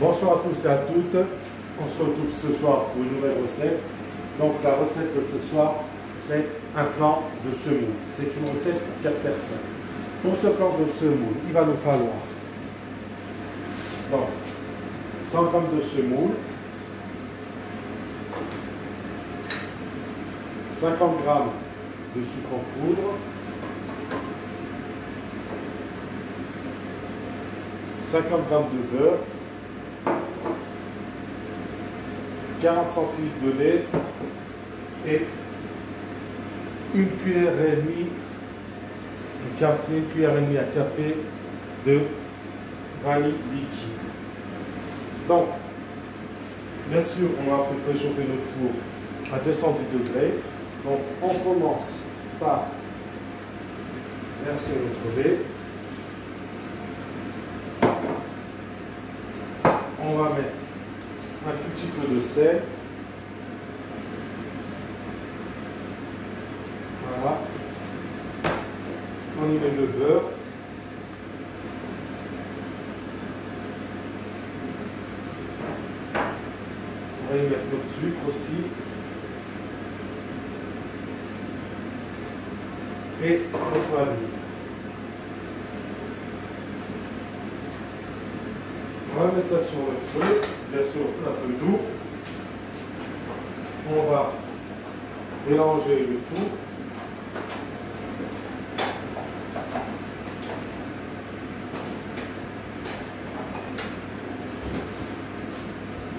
Bonsoir à tous et à toutes. On se retrouve ce soir pour une nouvelle recette. Donc la recette de ce soir, c'est un flan de semoule. C'est une recette pour 4 personnes. Pour ce flan de semoule, il va nous falloir donc 100 g de semoule, 50 g de sucre en poudre, 50 g de beurre, 40 cl de lait et une cuillère et demie de café, une cuillère et demie à café de vanille liquide. Donc, bien sûr, on va faire préchauffer notre four à 210 degrés. Donc, on commence par verser notre lait. On va mettre un tout petit peu de sel. Voilà. On y met le beurre. On va y mettre notre sucre aussi. Et notre vanille. On va mettre ça sur le feu, bien sûr à feu doux. On va mélanger le tout.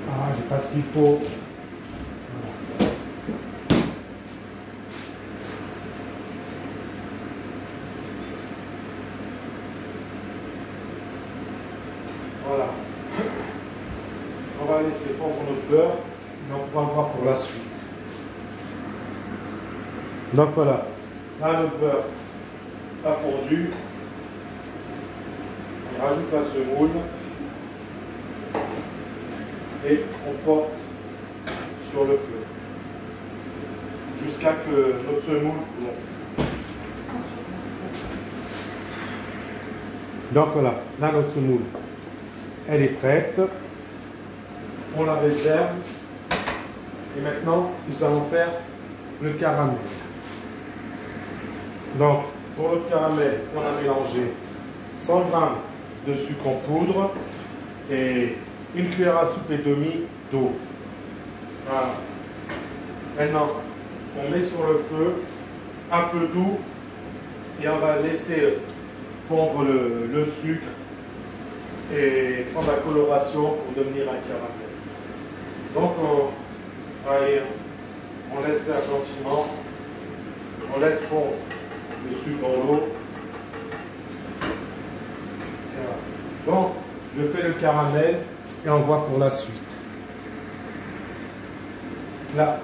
Ah, j'ai pas ce qu'il faut. Voilà. On va laisser fondre notre beurre et on pourra voir pour la suite. Donc voilà, là notre beurre a fondu. On rajoute la semoule et on porte sur le feu jusqu'à que notre semoule gonfle. Donc voilà, là notre semoule elle est prête, on la réserve et maintenant nous allons faire le caramel. Donc pour le caramel, on a mélangé 100 g de sucre en poudre et une cuillère à soupe et demie d'eau. Voilà. Maintenant, on met sur le feu à feu doux et on va laisser fondre le sucre et prendre la coloration pour devenir un caramel. Donc on laisse faire gentiment, on laisse fondre le sucre dans l'eau. Voilà. Donc je fais le caramel et on voit pour la suite. Là,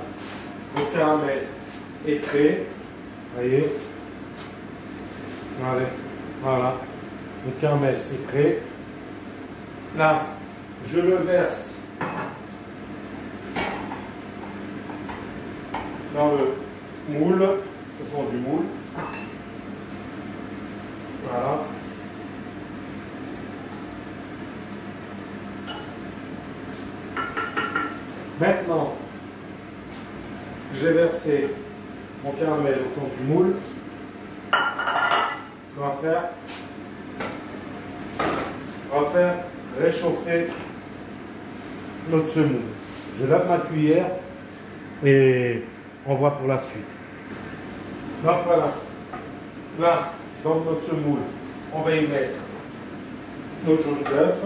le caramel est prêt. Voyez. Allez, voilà. Le caramel est prêt. Là, je le verse dans le moule, au fond du moule. Voilà. Maintenant, j'ai versé mon caramel au fond du moule. Ce qu'on va faire, réchauffer notre semoule. Je lave ma cuillère et on voit pour la suite. Donc voilà, là dans notre semoule, on va y mettre nos jaunes d'œufs.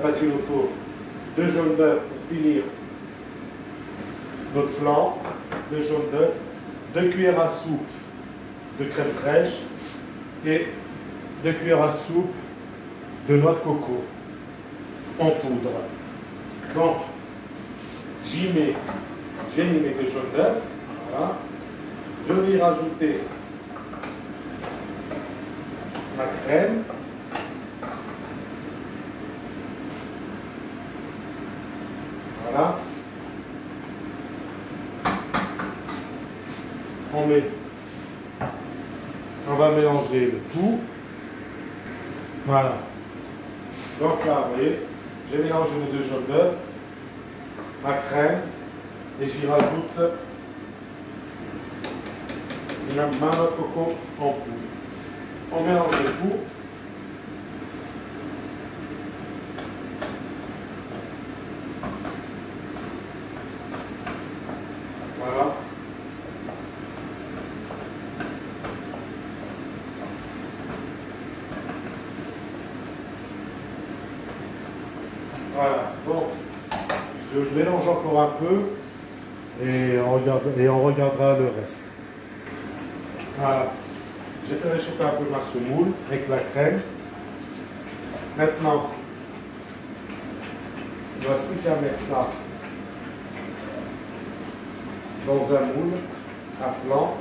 Parce qu'il nous faut 2 jaunes d'œufs pour finir notre flan, 2 jaunes d'œufs, 2 cuillères à soupe de crème fraîche et 2 cuillères à soupe de noix de coco en poudre. Donc, j'ai mis mes 2 jaunes d'œufs. Voilà. Je vais y rajouter ma crème. Voilà. On va mélanger le tout. Voilà. Donc là, vous voyez, j'ai mélangé mes 2 jaunes d'œufs, ma crème, et j'y rajoute une main de coco en poudre. On mélange le tout. Voilà. Voilà. Donc, je mélange encore un peu et on regardera le reste. Voilà. J'ai fait réchauffer un peu ma semoule avec la crème. Maintenant, il ne reste plus qu'à mettre ça dans un moule à flanc.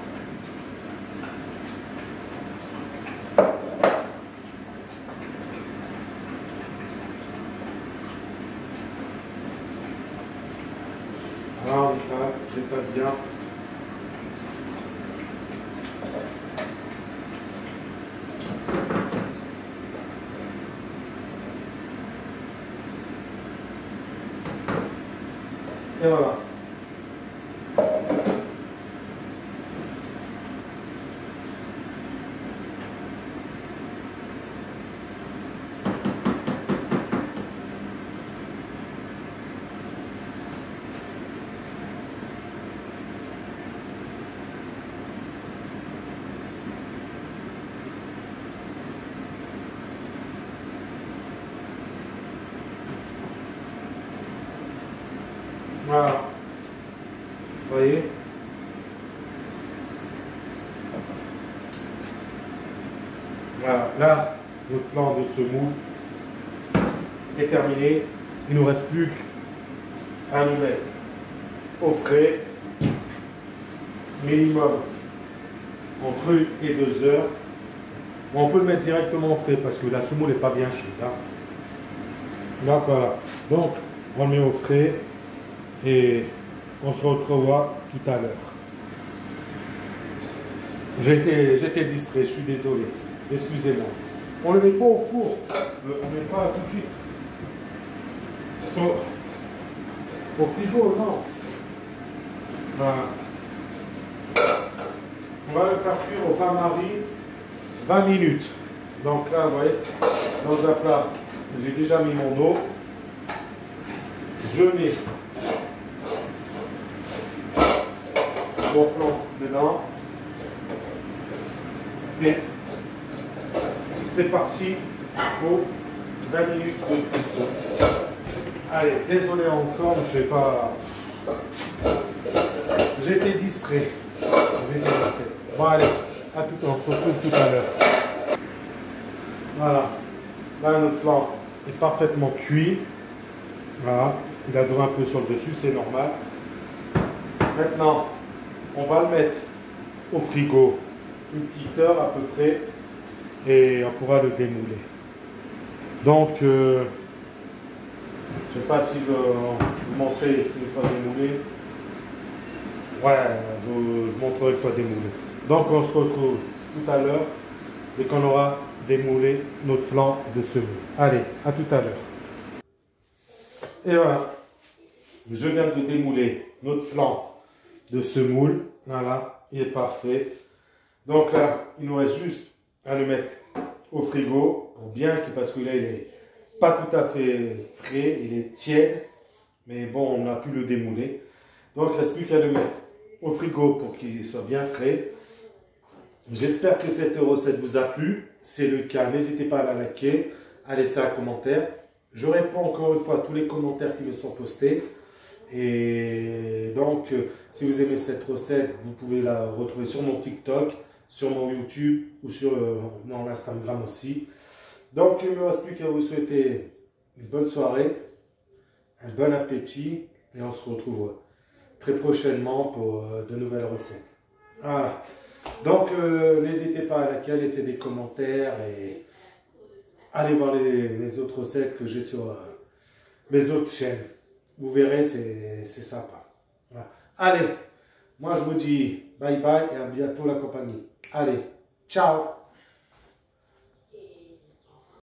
Voilà, j'étais bien. Et voilà. Voilà. Vous voyez? Voilà. Là, le plan de ce moule est terminé. Il ne nous reste plus qu'à nous mettre au frais. Minimum entre 1 et 2 heures. On peut le mettre directement au frais parce que la semoule n'est pas bien chaude. Hein. Donc voilà. Donc, on le met au frais. Et on se retrouvera tout à l'heure. J'étais distrait, je suis désolé. Excusez-moi. On ne le met pas au four. On ne met pas tout de suite. Au frigo, non. Voilà. On va le faire cuire au bain-marie 20 minutes. Donc là, vous voyez, dans un plat, j'ai déjà mis mon eau. Je mets mon flan dedans. Et c'est parti pour 20 minutes de cuisson. Allez, désolé encore, je sais pas. J'étais distrait. Bon allez, à tout, on se retrouve tout à l'heure. Voilà. Là notre flan est parfaitement cuit. Voilà. Il a doré un peu sur le dessus, c'est normal. Maintenant, on va le mettre au frigo une petite heure à peu près et on pourra le démouler. Donc, je ne sais pas si je vais vous montrer une fois démoulé. Ouais, je montrerai une fois démoulé. Donc, on se retrouve tout à l'heure dès qu'on aura démoulé notre flan de semoule. Allez, à tout à l'heure. Et voilà, je viens de démouler notre flan de semoule. Voilà, il est parfait. Donc là, il nous reste juste à le mettre au frigo pour bien, parce que là, il n'est pas tout à fait frais, il est tiède. Mais bon, on a pu le démouler. Donc, il ne reste plus qu'à le mettre au frigo pour qu'il soit bien frais. J'espère que cette recette vous a plu. Si c'est le cas, n'hésitez pas à la liker, à laisser un commentaire. Je réponds encore une fois à tous les commentaires qui me sont postés. Et donc, si vous aimez cette recette, vous pouvez la retrouver sur mon TikTok, sur mon YouTube ou sur mon Instagram aussi. Donc, il ne me reste plus qu'à vous souhaiter une bonne soirée, un bon appétit et on se retrouve très prochainement pour de nouvelles recettes. Voilà. Donc, n'hésitez pas à liker, à laisser des commentaires et allez voir les autres recettes que j'ai sur mes autres chaînes. Vous verrez, c'est sympa. Voilà. Allez, moi je vous dis bye bye et à bientôt la compagnie. Allez, ciao!